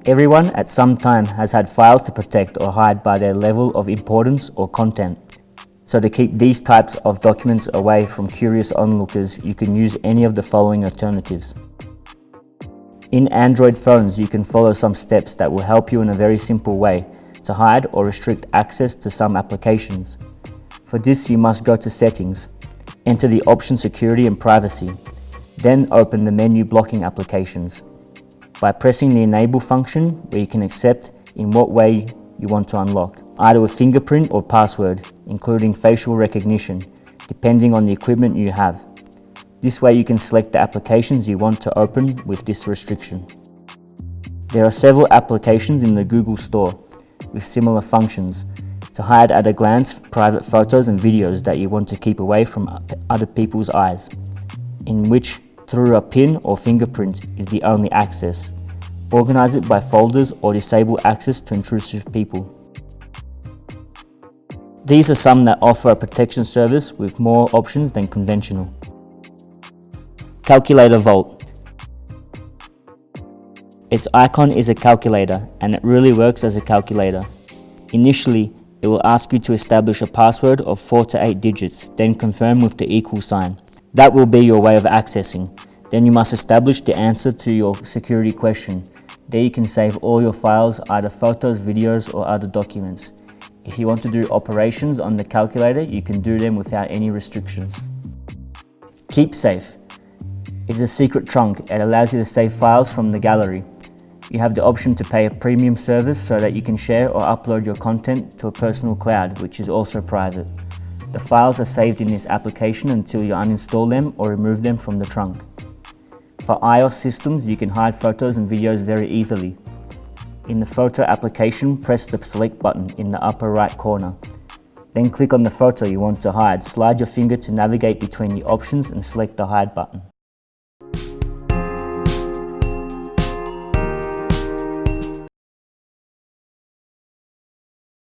Everyone at some time has had files to protect or hide by their level of importance or content. So to keep these types of documents away from curious onlookers, you can use any of the following alternatives. In Android phones, you can follow some steps that will help you in a very simple way to hide or restrict access to some applications. For this, you must go to Settings, enter the option Security and Privacy, then open the menu Blocking Applications by pressing the Enable function, where you can accept in what way you want to unlock, either with fingerprint or password, including facial recognition, depending on the equipment you have. This way you can select the applications you want to open with this restriction. There are several applications in the Google Store with similar functions to hide at a glance private photos and videos that you want to keep away from other people's eyes, in which through a PIN or fingerprint is the only access. Organize it by folders or disable access to intrusive people. These are some that offer a protection service with more options than conventional. Calculator Vault. Its icon is a calculator, and it really works as a calculator. Initially, it will ask you to establish a password of 4 to 8 digits, then confirm with the equal sign. That will be your way of accessing. Then you must establish the answer to your security question. There you can save all your files, either photos, videos, or other documents. If you want to do operations on the calculator, you can do them without any restrictions. Keep Safe. It is a secret trunk. It allows you to save files from the gallery. You have the option to pay a premium service so that you can share or upload your content to a personal cloud, which is also private. The files are saved in this application until you uninstall them or remove them from the trunk. For iOS systems, you can hide photos and videos very easily. In the photo application, press the select button in the upper right corner. Then click on the photo you want to hide. Slide your finger to navigate between the options and select the hide button.